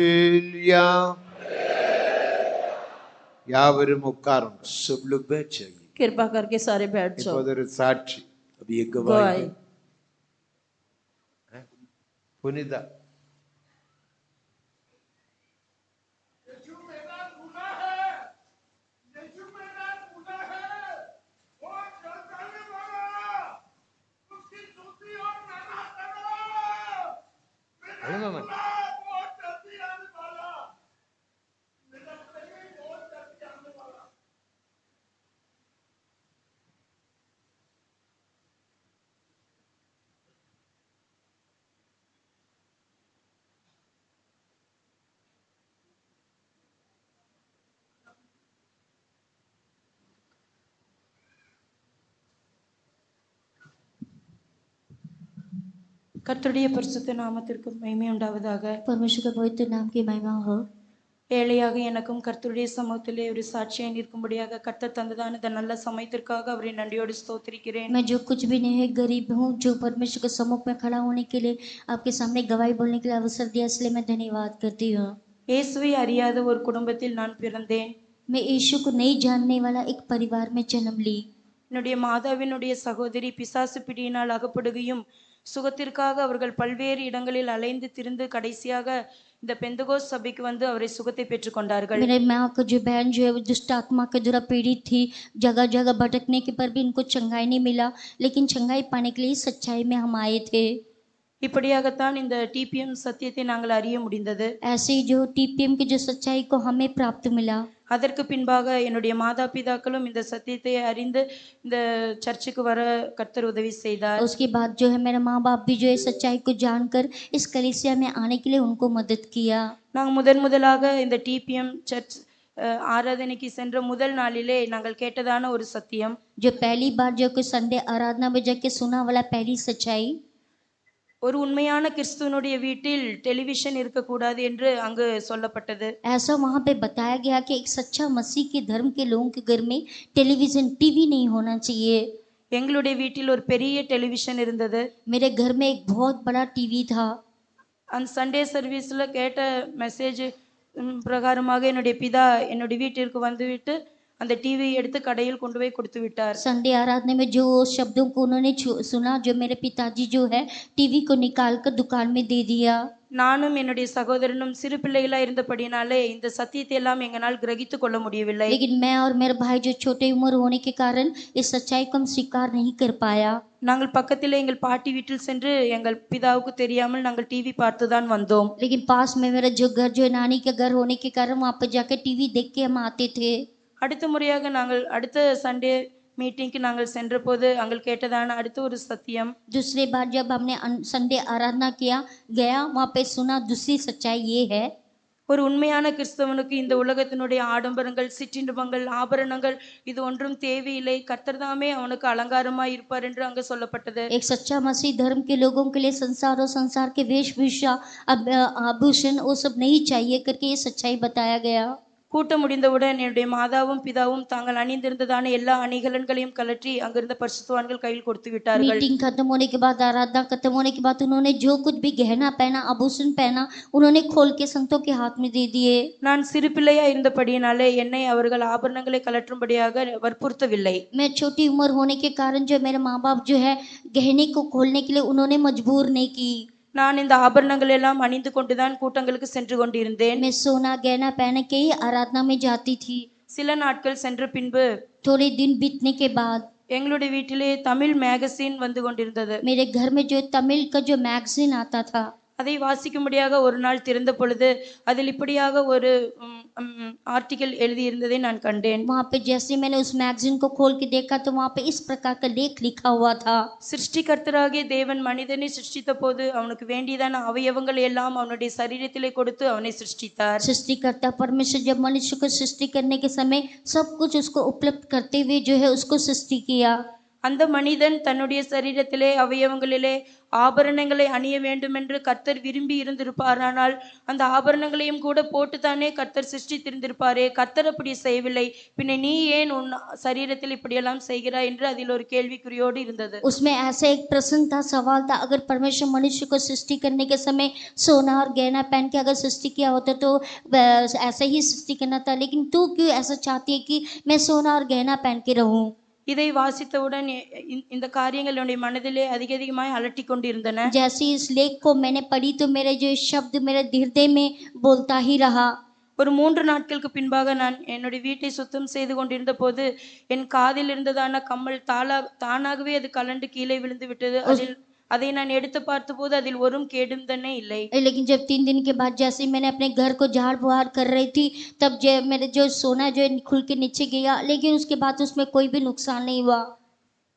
ஹல்லேலூயா. யாவரும் உட்காரும். सब लोग बैठ जाइए. कृपा करके सारे बैठ जाओ. இப்போது ஒரு சாட்சி. अभी एक गवाही है. புனிதா கர்த்தருடைய பரிசுத்த நாமத்திற்கு மகிமை உண்டாவதாக. परमेश्वर के पवित्र नाम की महिमा हो. ஏழையாக எனக்கும் கர்த்தருடைய சமூகத்திலே ஒரு சாட்சியை நிற்கும்படியாக கர்த்தர் தந்ததான இந்த நல்ல சமயத்திற்காக அவரை நன்றியோடு ஸ்தோத்திரிக்கிறேன். मैं जो कुछ भी नहीं है गरीब हूँ, जो परमेश्वर के सम्मुख में खड़ा होने के लिए आपके सामने गवाही बोलने के लिए अवसर दिया, इसलिए मैं धन्यवाद करती हूँ. இயேசுவை அறியாத ஒரு குடும்பத்தில் நான் பிறந்தேன். मैं यीशु को नहीं जानने वाला एक परिवार में जन्म ली. என்னுடைய மாதாவினுடைய சகோதரி பிசாசு பிடியினால் அகப்படுகையும் சுகத்திற்காக அவர்கள் பல்வேறு இடங்களில் அலைந்து திரிந்து கடைசியாக இந்த பெந்தகோஸ் சபைக்கு வந்து அவரை சுகத்தை பெற்றுக்கொண்டார்கள். मेरे माँ का जो बहन जो है वो दुष्ट आत्मा के द्वारा पीड़ित थी, जगह जगह भटकने के पर भी इनको चंगाई नहीं मिला, लेकिन चंगाई पाने के लिए सच्चाई में हम आए थे. இப்படியாகத்தான் இந்த டிபிஎம் சத்தியத்தை நாங்கள் அறிய முடிந்தது. ऐसे ही जो टीपीएम की जो सच्चाई को हमें प्राप्त मिला. அதற்கு பின்பாக என்னுடைய மாதா பிதாக்களும் இந்த சத்தியத்தை அறிந்து இந்த சர்ச்சுக்கு வர கர்த்தர் உதவி செய்தார். उसके बाद जो है मेरे माँ बाप भी जो है सच्चाई को जानकर इस कलीसिया में आने के लिए उनको मदद किया. நாங்கள் முதலாக இந்த டிபிஎம் சர்ச் ஆராதனைக்கு சென்ற முதல் நாளிலே நாங்கள் கேட்டதான ஒரு சத்தியம், जो पहली बार जो कोई संडे आराधना में जाके सुना वाला पहली सच्चाई, ஒரு உண்மையான கிறிஸ்துவனுடைய வீட்டில் டெலிவிஷன் இருக்கக்கூடாது என்று அங்கு சொல்லப்பட்டது. ऐसा वहाँ पे बताया गया कि एक सच्चा मसीह के धर्म के लोगों के घर में टेलीविजन टीवी नहीं होना चाहिए. எங்களுடைய வீட்டில் ஒரு பெரிய டெலிவிஷன் இருந்தது. मेरे घर में एक बहुत बड़ा टीवी था. அந்த சண்டே சர்வீஸ்ல கேட்ட மெசேஜ் பிரகாரமாக என்னுடைய பிதா என்னுடைய வீட்டிற்கு வந்துவிட்டு அந்த டிவி எடுத்து கடையில் கொண்டு போய் கொடுத்து விட்டார். संडे आराधना में जो शब्दों को उन्होंने सुना, जो मेरे पिताजी जो है टीवी को निकाल कर दुकान में दे दिया. நானும் என்னுடைய சகோதரனும் சிறு பிள்ளைகளா இருந்தபடினாலே இந்த சத்தியத்தை எல்லாம் எங்களால் கிரகித்து கொள்ள முடியவில்லை. लेकिन मैं और मेरे भाई जो छोटे उम्र होने के कारण इस सच्चाई को हम स्वीकार नहीं कर पाया. நாங்கள் பக்கத்திலே எங்கள் பாட்டி வீட்டில் சென்று எங்கள் பிதாவுக்கு தெரியாமல் நாங்கள் டிவி பார்த்து தான் வந்தோம். लेकिन पास में मेरा जो घर जो नानी का घर होने के कारण वहाँ पर जाकर टीवी देख के हम आते थे. அடுத்த முறையாக நாங்கள் அடுத்த சண்டே மீட்டிங்க்கு நாங்கள் சென்றபோது அங்கே கேட்டதான அடுத்த ஒரு சத்தியம், दूसरी बार जब हमने संडे आराधना किया गया, वहाँ पे सुना दूसरी सच्चाई ये है, ஒரு உண்மையான கிறிஸ்தவனுக்கு இந்த உலகத்தினுடைய ஆடம்பரங்கள், சிற்றின்பங்கள், ஆபரணங்கள் இது ஒன்றும் தேவையில்லை, கர்த்தர் தாமே அவனுக்கு அலங்காரமாய் இருப்பார் என்று அங்கு சொல்லப்பட்டது. एक सच्चा मसीह धर्म के लोगों के लिए संसार और संसार के वेशभूषा आभूषण वो सब नहीं चाहिए करके ये सच्चाई बताया गया. கூட்டம் முடிந்தவுடன் என்னுடைய மாதாவும் பிதாவும் தாங்கள் அணிந்திருந்ததான எல்லா அணிகலன்களையும் கலற்றி அங்கிருந்த பரிசுத்தவான்கள் கையில் கொடுத்து விட்டார்கள். मीटिंग खत्म होने के बाद, आराधना खत्म होने के बाद उन्होंने जो कुछ भी गहना पहना, आभूषण पहना, उन्होंने खोल के संतों के हाथ में दे दिए. நான் சிறு பிள்ளையா இருந்தபடியினாலே என்னை அவர்கள் ஆபரணங்களை கலற்றும்படியாக வற்புறுத்தவில்லை. मैं छोटी उम्र होने के कारण जो मेरे माँ बाप जो है गहने को खोलने के लिए उन्होंने मजबूर नहीं की. நான் இந்த ஆபரணங்கள் எல்லாம் அணிந்து கொண்டுதான் கூட்டங்களுக்கு சென்று கொண்டிருந்தேன். मैं सोना गहना पहन के ही आराधना में जाती थी. சில நாட்கள் சென்ற பின்பு थोड़े दिन बीतने के बाद எங்களுடைய வீட்டிலே தமிழ் மேகசின் வந்து கொண்டிருந்தது. मेरे घर में जो तमिल का जो मैगजीन आता था, அதை வாசிக்கும்படியாக ஒரு நாள் திறந்த பொழுது அதில் இப்படியாக ஒரு ஆர்டிக்கல் எழுதியிருந்ததை நான் கண்டேன். वहाँ पे जैसे मैंने उस मैगजीन को खोल के देखा तो वहाँ पे इस प्रकार का लेख लिखा हुआ था. சிருஷ்டிகர்த்தராகிய தேவன் மனிதனை சிருஷ்டித்த போது அவனுக்கு வேண்டியதான அவயவங்கள் எல்லாம் அவனுடைய சரீரத்திலே கொடுத்து அவனை சிருஷ்டித்தார். सृष्टिकर्ता परमेश्वर जब मनुष्य को सृष्टि करने के समय सब कुछ उसको उपलब्ध करते हुए जो है उसको सृष्टि किया. அந்த மனிதன் தன்னுடைய சரீரத்திலே அவயவங்களிலே ஆபரணங்களை அணிய வேண்டுமென்று கர்த்தர் விரும்பி இருந்திருப்பாரானால் அந்த ஆபரணங்களையும் கூட போட்டுத்தானே கர்த்தர் சிருஷ்டித்திருந்திருப்பாரே. கர்த்தர் அப்படி செய்யவில்லை, பின்ன நீ ஏன் உன் சரீரத்தில் இப்படியெல்லாம் செய்கிறாய் என்று அதில் ஒரு கேள்விக்குறியோடு இருந்தது. उसमें ऐसा एक प्रश्न था, सवाल था, अगर परमेश्वर मनुष्य को सृष्टि करने के समय सोना और गहना पहन के अगर सृष्टि किया होता तो ऐसा ही सृष्टि करना था, लेकिन तू क्यों ऐसा चाहती है कि मैं सोना और गहना पहन के रहूं? இதை வாசித்தவுடன் இந்த காரியங்கள் என்னுடைய மனதிலே அதிகமாய் அலட்டி கொண்டிருந்தன. जैसे इस लेख को मैंने पढ़ी तो मेरे जो शब्द मेरे हृदय में बोलता ही रहा. ஒரு 3 நாட்களுக்கு பின்பாக நான் என்னுடைய வீட்டை சுத்தம் செய்து கொண்டிருந்த போது என் காதில் இருந்ததான கம்மல் தானாகவே அது கலண்டு கீழே விழுந்து விட்டது. அதை நான் எடுத்து பார்த்தபோது அதில் ஒரு கேடும் தன்னை இல்லை. लेकिन जब 3 दिन के बाद जैसे मैंने अपने घर को झाड़ बुहार कर रही थी तब मेरे जो सोना जो खुल के नीचे गया, लेकिन उसके बाद उसमें कोई भी नुकसान नहीं हुआ.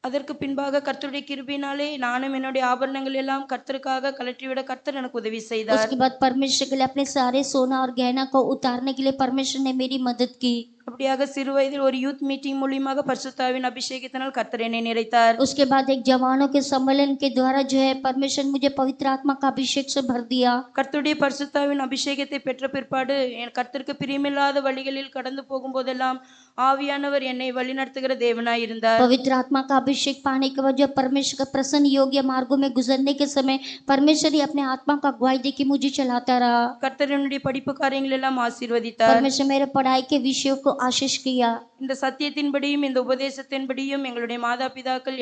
அதற்கு பின்பாக கர்த்தருடைய கிருபையினாலே நானும் என்னுடைய ஆபரணங்கள் எல்லாம் கர்த்தருக்காக கலற்றிவிட கர்த்தர் எனக்கு உதவி செய்தார். उसके बाद परमेश्वर के लिए अपने सारे सोना और गहना को उतारने के लिए परमेश्वर ने मेरी मदद की. அப்படியாக சிறு வயதில் ஒரு யூத் மீட்டிங் மூலமாக பரிசுத்தாவின் அபிஷேகத்தினால் கர்த்தர் என்னை நிறைத்தார். उसके बाद एक जवानों के सम्मेलन के द्वारा जो है परमेश्वर मुझे पवित्र आत्मा का अभिषेक से भर दिया. கர்த்தருடைய பரிசுத்தாவின் அபிஷேகத்தை பெற்ற பிற்பாடு என் கர்த்தருக்கு பிரியமில்லாத வழிகளில் கடந்து போகும்போதெல்லாம் ஆவியானவர் என்னை வழிநடத்துகிற தேவனாய் இருந்தார். पवित्र आत्मा का अभिषेक पाने के बाद जब परमेश्वर का प्रसन्न योग्य मार्गों में गुजरने के समय परमेश्वर ही अपने आत्मा का अगुवाई देके मुझे चलाता रहा. கர்த்தர் என்னுடைய படிப்பு காரியங்கள் எல்லாம் ஆசீர்வதித்தார். परमेश्वर मेरे पढ़ाई के विषयों को आशीष किया. இந்த சத்தியத்தின்படியும் இந்த உபதேசத்தின்படியும் எங்களுடைய மாதா பிதாக்கள்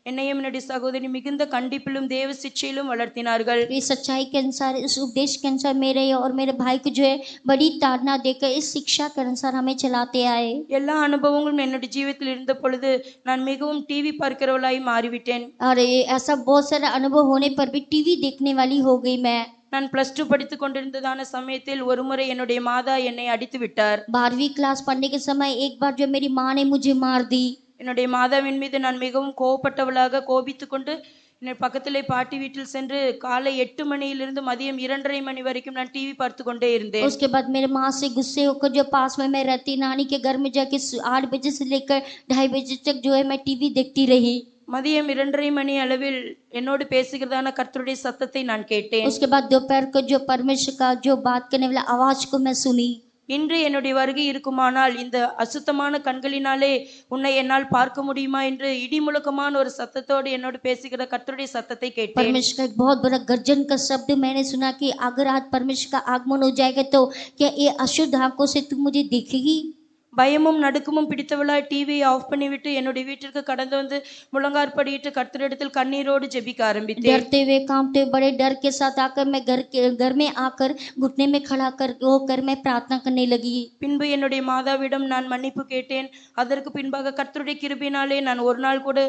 என்னையும் என்னுடைய சகோதரி மிகுந்த கண்டிப்பிலும் தேவ சிக்ஷையிலும் வளர்த்தினார்கள். इस सच्चाई के अनुसार, इस उपदेश के अनुसार मेरे और मेरे भाई को जो है बड़ी ताड़ना देकर इस शिक्षा के अनुसार हमें चलाते आए. எல்லா அனுபவங்களும் என்னுடைய ஜீவிதத்தில் இருந்த பொழுது நான் மிகவும் டிவி பார்க்கிறவளாய் மாறிவிட்டேன். और ऐसा बहुत सारा अनुभव होने पर भी टीवी देखने वाली हो गई मैं. நான் +2 படித்து கொண்டிருந்ததான சமயத்தில் ஒருமுறை என்னுடைய மாதா என்னை அடித்து விட்டார். 12वीं क्लास पढ़ने के समय एक बार जो मेरी माँ ने मुझे मार दी. என்னுடைய மாதாவின் மீது நான் மிகவும் கோபப்பட்டவளாக கோபித்துக் கொண்டு என் பக்கத்திலே பாட்டி வீட்டில் சென்று காலை 8 மணியிலிருந்து மதியம் 2:30 மணி வரைக்கும் நான் டிவி பார்த்து கொண்டே இருந்தேன். उसके बाद मेरे माँ से गुस्से होकर जो पास में मैं रहती नानी के घर में जाके 8 बजे से लेकर 2:30 बजे तक जो है मैं टीवी देखती रही. மதியம் 2:30 மணி அளவில் என்னோடு பேசுகிறதான கர்த்தருடைய சத்தத்தை நான் கேட்டேன். उसके बाद दोपहर को जो परमेश्वर का जो बात करने वाला आवाज को मैं सुनी. இன்று என்னுடைய வருகை இருக்குமானால் இந்த அசுத்தமான கண்களினாலே உன்னை என்னால் பார்க்க முடியுமா என்று இடிமுழக்கமான ஒரு சத்தத்தோடு என்னோடு பேசுகிற கர்த்தருடைய சத்தத்தை கேட்டேன். परमेश्वर का एक बहुत बड़ा गर्जन का शब्द मैंने सुना कि अगर आज परमेश्वर का आगमन हो जाएगा तो क्या ये अशुद्ध आंखों से तू मुझे देखेगी? பயமும் நடுக்கமும் பிடித்தவளாய் டிவியை ஆஃப் பண்ணிவிட்டு என்னுடைய வீட்டிற்கு கடந்து வந்து முழங்காற்படியிட்டு கர்த்தரிடத்தில் கண்ணீரோடு ஜெபிக்க ஆரம்பித்தேன். डरते हुए कांपते हुए बड़े डर के साथ आकर मैं घर में आकर घुटने में खड़ा कर मैं प्रार्थना करने लगी. பின்பு என்னுடைய மாதாவிடம் நான் மன்னிப்பு கேட்டேன். அதற்கு பின்பாக கர்த்தருடைய கிருபையினாலே நான் ஒரு நாள் கூட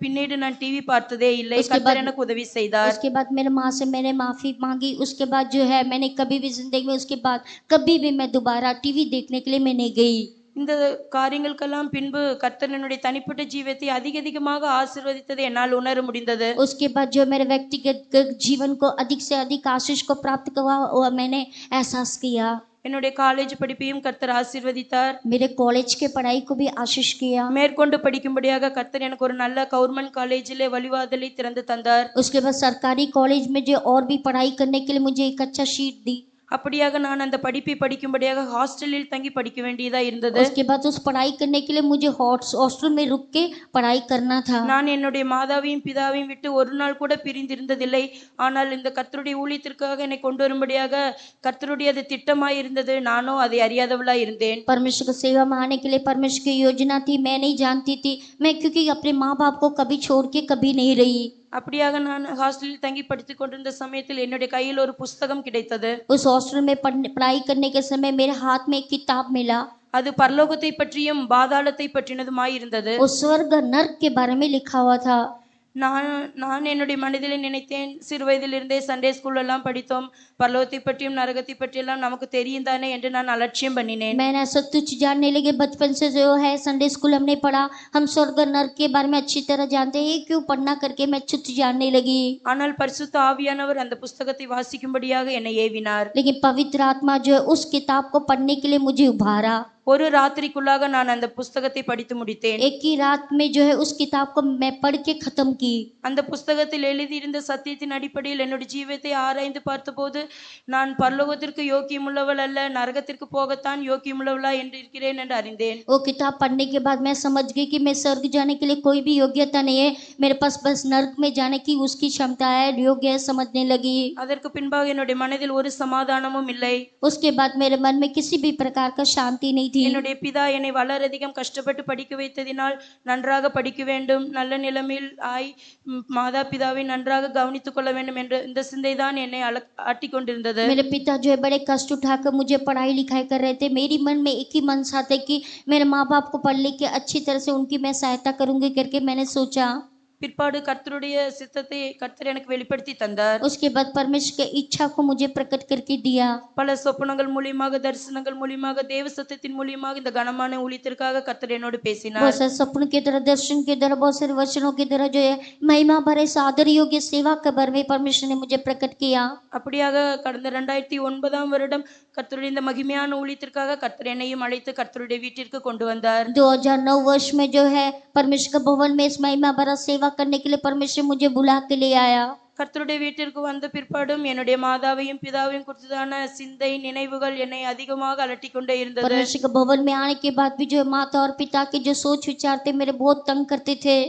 பின்னீடு நான் டிவி பார்த்ததே இல்லை. கர்த்தர் எனக்கு உதவி செய்தார். उसके बाद मेरे माँ से मैंने माफी मांगी. उसके बाद जो है मैंने कभी भी जिंदगी में उसके बाद कभी भी मैं दोबारा टीवी देखने के लिए मैं नहीं गई. இந்த காரியங்களுக்கெல்லாம் பின்பு கர்த்தர் என்னுடைய தனிப்பட்ட ஜீவியத்தை அதிகமாக ஆசீர்வதித்ததை என்னால் உணர முடிந்தது. उसके बाद जो मेरे व्यक्तिगत जीवन को अधिक से अधिक आशीष को प्राप्त हुआ और मैंने एहसास किया. என்னுடைய காலேஜ் படிப்பையும் கர்த்தர் ஆசீர்வதித்தார். मेरे कॉलेज के पढ़ाई को भी आशीष किया. மேற்கொண்டு படிக்கும்படியாக கர்த்தர் எனக்கு ஒரு நல்ல கவர்மெண்ட் காலேஜிலே வழிவாதலை திறந்து தந்தார். उसके बाद सरकारी कॉलेज में जो और भी पढ़ाई करने के लिए मुझे एक अच्छा शीट दी. அப்படியாக நான் அந்த படிப்பை படிக்கும்படியாக ஹாஸ்டலில் தங்கி படிக்க வேண்டியதா இருந்தது. उसके बाद उस पढ़ाई करने के लिए मुझे हॉस्टल में रुक के पढ़ाई करना था. நான் என்னுடைய மாதாவையும் பிதாவையும் விட்டு ஒரு நாள் கூட பிரிந்திருந்ததில்லை. ஆனால் இந்த கர்த்தருடைய ஊழியத்திற்காக என்னை கொண்டு வரும்படியாக கர்த்தருடைய அது திட்டமாய் இருந்தது. நானோ அதை அறியாதவளா இருந்தேன். परमेश्वर की सेवा में आने के लिए परमेश्वर की योजना थी, मैं नहीं जानती थी. मैं क्योंकि अपने माँ बाप को कभी छोड़ के कभी नहीं रही. அப்படியாக நான் ஹாஸ்டலில் தங்கி படித்துக் கொண்டிருந்த சமயத்தில் என்னுடைய கையில் ஒரு புஸ்தகம் கிடைத்தது. उस हॉस्टल में पढ़ाई करने के समय मेरे हाथ में एक किताब मिला. அது பரலோகத்தை பற்றியும் பாதாளத்தை பற்றினதுமாய் இருந்தது. वो स्वर्ग नर्क के बारे में लिखा हुआ था. நான் என்னுடைய மனதிலே நினைத்தேன், சிறு வயதிலிருந்தே சண்டே ஸ்கூல் எல்லாம் படித்தோம், பரலோகத்தை பற்றியும் நரகத்தை பற்றியெல்லாம் நமக்கு தெரியும் தானே என்று நான் அலட்சியம் பண்ணினேன். मैंने ऐसा तुच्छ जानने लगे. बचपन से जो है संडे स्कूल हमने पढ़ा, हम स्वर्ग नर्क के बारे में अच्छी तरह जानते हैं, क्यों पढ़ना करके मैं तुच्छ जानने लगी. ஆனால் பரிசுத்த ஆவியானவர் அந்த புத்தகத்தை வாசிக்கும்படியாக என்னை ஏவினார். लेकिन पवित्र आत्मा जो है उस किताब को पढ़ने के लिए मुझे उभारा. ஒரு ராத்திரிக்குள்ளாக நான் அந்த புஸ்தகத்தை படித்து முடித்தேன். एक ही रात में जो है उस किताब को मैं पढ़ के खत्म की. அந்த புஸ்தகத்தில் எழுதியிருந்த சத்தியத்தின் அடிப்படையில் என்னுடைய ஜீவியத்தை ஆராய்ந்து பார்த்தபோது நான் பரலோகத்திற்கு யோக்கியமுள்ளவள் அல்ல, நரகத்திற்கு போகத்தான் யோக்கியமுள்ளவளா என்று இருக்கிறேன் என்று அறிந்தேன். वो किताब पढ़ने के बाद मैं समझ गई कि मैं स्वर्ग जाने के लिए कोई भी योग्यता नहीं है, मेरे पास बस नर्क में जाने की उसकी क्षमता है, योग्य है, समझने लगी. அதற்கு பின்பாக என்னுடைய மனதில் ஒரு சமாதானமும் இல்லை. उसके बाद मेरे मन में किसी भी प्रकार का शांति नहीं थी. என்னுடைய பிதா என்னை வளரதிகம் கஷ்டப்பட்டு படிக்க வைத்ததினால் நன்றாக படிக்க வேண்டும், நல்ல நிலைமையில் ஆய் மாதா பிதாவை நன்றாக கவனித்துக் கொள்ள வேண்டும் என்ற இந்த சிந்தை தான் என்னை ஆட்டிக் கொண்டிருந்தது. मेरे पिता जो है बड़े कष्ट उठाकर मुझे पढ़ाई लिखाई कर रहे थे. मेरी मन में एक ही मनसा था कि मेरे माँ बाप को पढ़ लिख के अच्छी तरह से उनकी मैं सहायता करूंगी करके मैंने सोचा. பிற்பாடு கர்த்தருடைய சித்தத்தை கர்த்தர் எனக்கு வெளிப்படுத்தி தந்தார். उसके बाद परमेश्वर की इच्छा को मुझे प्रकट करके दिया. பல சொப்பனங்கள் மூலியமாக, தரிசனங்கள் மூலியமாக, தேவ சத்தியத்தின் மூலியமாக இந்த கனமான ஊழியத்திற்காக கர்த்தர் என்னோடு பேசினார். बहुत सारे सपनों के तरह, दर्शन के तरह, बहुत सारे वचनों की तरह जो है महिमा भरे सादर योग्य सेवा के बारे में परमेश्वर ने मुझे प्रकट किया. அப்படியாக கடந்த 2009 வருடம் கர்த்தருடைய இந்த மகிமையான ஊழியத்திற்காக கர்த்தர் என்னையும் அழைத்து கர்த்தருடைய வீட்டிற்கு கொண்டு வந்தார். 2009 वर्ष में जो है परमेश्वर के भवन में इस महिमा भरा सेवा करने के लिए परमेश्वर मुझे बुला के ले आया. கர்த்தருடைய வீட்டிற்கு வந்த பிற்பாடும் என்னுடைய மாதாவையும் பிதாவையும் குறித்ததான சிந்தை நினைவுகள் என்னை அதிகமாக அலட்டிக் கொண்டே இருந்தது. परमेश्वर के भवन में आने के बाद भी जो माता और पिता के जो सोच विचार थे मेरे बहुत तंग करते थे.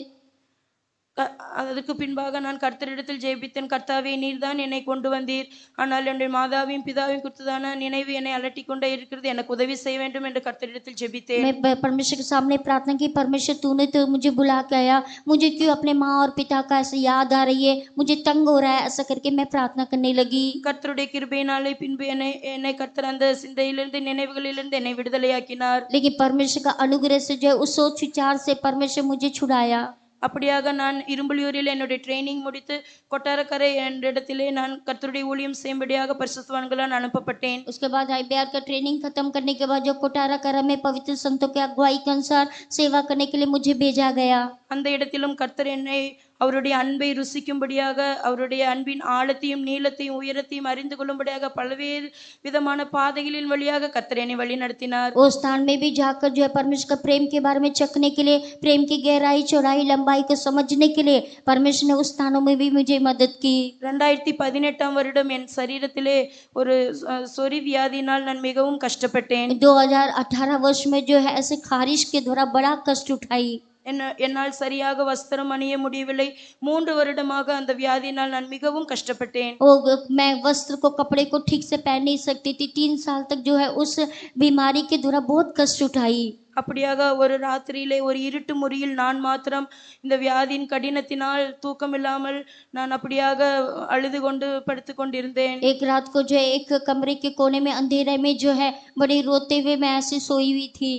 அதற்கு பின்பாக நான் கர்த்தரிடத்தில் ஜெபித்தேன், கர்த்தாவே நீர்தான் என்னை கொண்டு வந்தீர், ஆனால் என்னுடைய மாதாவையும் பிதாவையும் குறித்ததான நினைவு என்னை அலட்டிக் கொண்டே இருக்கிறது, எனக்கு உதவி செய்ய வேண்டும் என்று கர்த்தரிடத்தில் ஜெபித்தேன். मैं परमेश्वर के सामने प्रार्थना की, परमेश्वर तूने तो मुझे बुला के आया, मुझे क्यों अपने माँ और पिता का ऐसे याद आ रही है, मुझे तंग हो रहा है, ऐसा करके मैं प्रार्थना करने लगी. கர்த்தருடைய கிருபையினாலே பின்பு என்னை கர்த்தர் அந்த சிந்தையிலிருந்து நினைவுகளிலிருந்து என்னை விடுதலையாக்கினார். लेकिन परमेश्वर का अनुग्रह से जो उस सोच विचार से परमेश्वर मुझे छुड़ाया. அப்படியாக நான் இரும்புலியூரில் என்னுடைய ட்ரைனிங் முடித்து கொட்டாரக்கரை என்ற இடத்திலே நான் கர்த்தருடைய ஊழியம் செய்யும்படியாக பரிசுத்தவான்களால் அனுப்பப்பட்டேன். उसके बाद IBR का ट्रेनिंग खत्म करने के बाद जो कोटाराकरा में पवित्र संतों के अगुवाई के अनुसार सेवा करने के लिए मुझे भेजा गया. அந்த இடத்திலும் கர்த்தர் என்னை அவருடைய அன்பை ருசிக்கும்படியாக, அவருடைய அன்பின் ஆழத்தையும் நீளத்தையும் உயரத்தையும் அறிந்து கொள்ளும்படியாக பல்வேறு விதமான பாதைகளின் வழியாக கர்த்தர் என்னை வழி நடத்தினார். उस स्थान में भी जाकर जो है परमेश्वर का प्रेम के बारे में चखने के लिए, प्रेम की गहराई चौड़ाई लंबाई को समझने के लिए परमेश्वर ने उस स्थानों में भी मुझे मदद की. 2018 வருடம் என் சரீரத்திலே ஒரு சொறி வியாதியினால் நான் மிகவும் கஷ்டப்பட்டேன். 2018 वर्ष में जो है ऐसे खारिश के द्वारा बड़ा कष्ट उठाई. என்னால் சரியாக வஸ்திரம் அணிய முடியவில்லை. 3 வருடமாக அந்த வியாதியினால் நான் மிகவும் கஷ்டப்பட்டேன். मैं वस्त्र को, कपड़े को ठीक से पहन नहीं सकती थी. 3 साल तक जो है उस बीमारी के द्वारा बहुत कष्ट उठाई. அப்படியாக ஒரு ராத்திரியிலே ஒரு இருட்டு முறியில் நான் மாத்திரம் இந்த வியாதியின் கடினத்தினால் தூக்கமில்லாமல் நான் அப்படியாக அழுது கொண்டு படுத்து கொண்டிருந்தேன். एक रात को जो है एक कमरे के कोने में अंधेरे में जो है बड़ी रोते हुए मैं ऐसे सोई हुई थी.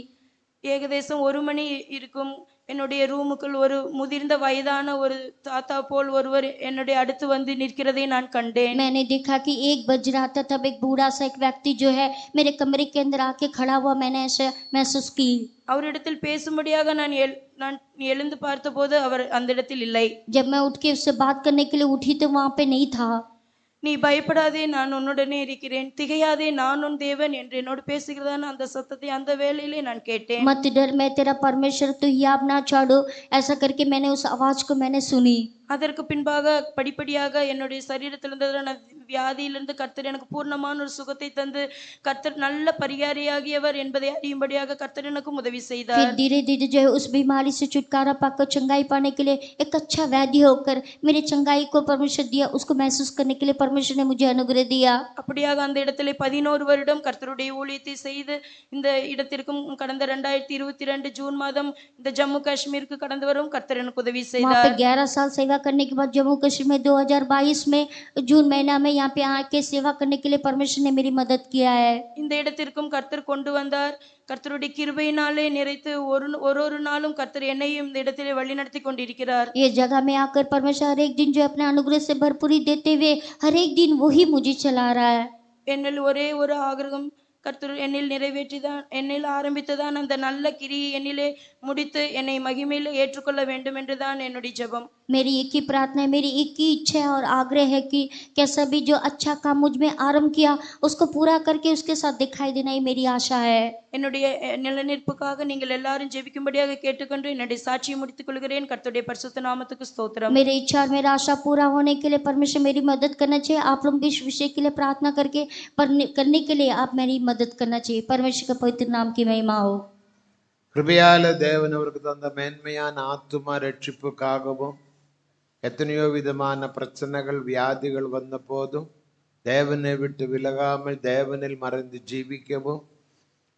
ஏகദേശம் 1 மணி இருக்கும். என்னுடைய ரூமுக்குள் ஒரு முதிர்ந்த வயதான ஒரு தாத்தா போல் ஒருவர் என்னுடைய அடுத்து வந்து நிற்கிறதை நான் கண்டேன். मैंने देखा कि 1 बज रहा था, तब एक बूढ़ा सा एक व्यक्ति जो है मेरे कमरे के अंदर आके खड़ा हुआ. मैंने ऐसे महसूस की. அவரிடத்தில் பேசும்படியாக நான் எழுந்து பார்த்தபோது அவர் அந்த இடத்தில் இல்லை. जब मैं उठ के उससे बात करने के लिए उठी तो वहां पे नहीं था. நீ பயப்படாதே, நான் உன்னுடனே இருக்கிறேன், திகையாதே, நான் உன் தேவன் என்று என்னோடு பேசுகிறதான அந்த சத்தத்தை அந்த வேளையிலே நான் கேட்டேன். मत डर, मैं तेरा परमेश्वर, तू हियाव ना छोड़ो, ऐसा करके मैंने उस आवाज को मैंने सुनी. அதற்கு பின்பாக படிப்படியாக என்னுடைய சரீரத்திலிருந்த வியாதியிலிருந்து கர்த்தர் எனக்கு பூர்ணமான ஒரு சுகத்தை தந்து கர்த்தர் நல்ல பரிகாரியாகியவர் என்பதை அறியும்படியாக கர்த்தர் எனக்கு உதவி செய்தார். फिर धीरे धीरे जो है उस बीमारी से छुटकारा पाकर चंगाई पाने के लिए एक अच्छा वैद्य होकर मेरे चंगाई को परमेश्वर दिया, उसको महसूस करने के लिए परमेश्वर ने मुझे अनुग्रह दिया. அப்படியாக அந்த இடத்திலே 11 வருடம் கர்த்தருடைய ஊழியத்தை செய்து இந்த இடத்திற்கும் கடந்த 2022 ஜூன் மாதம் இந்த ஜம்மு காஷ்மீருக்கு கடந்து வரும் கர்த்தர் எனக்கு உதவி செய்தார். 11 साल सेवा करने के बाद जम्मू कश्मीर में 2022 में जून महीना में यहाँ पे आके सेवा करने के लिए परमेश्वर ने मेरी मदद किया है. இந்த இடத்திற்கும் கர்த்தர் கொண்டு வந்தார். கர்த்தருடைய கிருபையினாலே நிறைத்து ஒரு நாளும் கர்த்தர் என்னையும் இந்த இடத்திலே வழி நடத்தி கொண்டிருக்கிறார். ये जगह में आकर परमेश्वर हर एक दिन जो अपने अनुग्रह से भरपूरी देते हुए हर एक दिन वही मुझे चला रहा है. என்னில் ஒரே ஒரு ஆகிரகம் கர்த்தர் என்னில் நிறைவேற்றிதான், என்னில் ஆரம்பித்ததான் அந்த நல்ல கிரியை என்னிலே முடித்து என்னை மகிமையில் ஏற்றுக்கொள்ள வேண்டும் என்றுதான் என்னுடைய ஜெபம். मेरी एक ही प्रार्थना है, मेरी एक ही इच्छा है और आग्रह है कि कैसा भी जो अच्छा काम मुझ में आरंभ किया उसको पूरा करके उसके साथ दिखाई देना ही मेरी आशा है। என்னுடைய நிலநிற்புக்காக நீங்கள் எல்லாரும் ஜெபிக்கும்படியாக கேட்டுக்கொண்டு என்னுடைய சாட்சியை முடித்துக் கொள்கிறேன். கர்த்தருடைய பரிசுத்த நாமத்துக்கு ஸ்தோத்திரம். मेरी इच्छा और मेरा आशा पूरा होने के लिए परमेश्वर मेरी मदद करना चाहिए। आप लोग भी इस विषय के लिए प्रार्थना करके करने के लिए आप मेरी मदद करना चाहिए। परमेश्वर के पवित्र नाम की महिमा हो। கிருபையால தேவன் அவருக்கு தந்த மேன்மையான ஆத்தும ரட்சிப்புக்காகவும் எத்தனையோ விதமான பிரச்சனைகள் வியாதிகள் வந்த போதும் தேவனை விட்டு விலகாமல் தேவனில் மறைந்து ஜீவிக்கவும்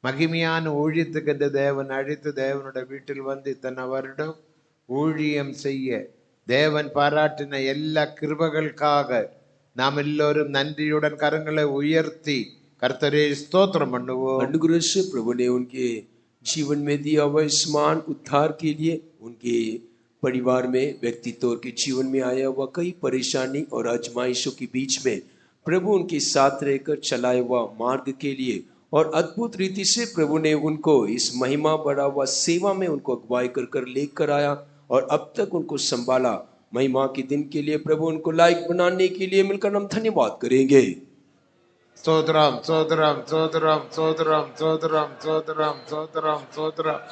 மகிமையான ஊழியத்துக்கு தேவன் அழைத்து தேவனுடைய வீட்டில் வந்து இத்தனை வருடம் ஊழியம் செய்ய தேவன் பாராட்டின எல்லா கிருபைகளுக்காக நாம் எல்லோரும் நன்றியுடன் கரங்களை உயர்த்தி கர்த்தரே ஸ்தோத்திரம் பண்ணுவோம்। अनुग्रह से प्रभु ने उनके जीवन में दिया हुआ इस महान उद्धार के लिए, उनके परिवार में, व्यक्तित्व के जीवन में आया हुआ कई परेशानी और आजमाइशों के बीच में प्रभु उनके साथ रहकर चलाए हुआ मार्ग के लिए और अद्भुत रीति से प्रभु ने उनको इस महिमा बढ़ा हुआ सेवा में उनको अगुवाई कर कर लेकर आया और अब तक उनको संभाला। महिमा के दिन के लिए प्रभु उनको लायक बनाने के लिए मिलकर हम धन्यवाद करेंगे। ஸ்தோத்திரம் ஸ்தோத்திரம் ஸ்தோத்திரம் ஸ்தோத்திரம் ஸ்தோத்திரம் ஸ்தோத்திரம் ஸ்தோத்திரம் ஸ்தோத்திரம்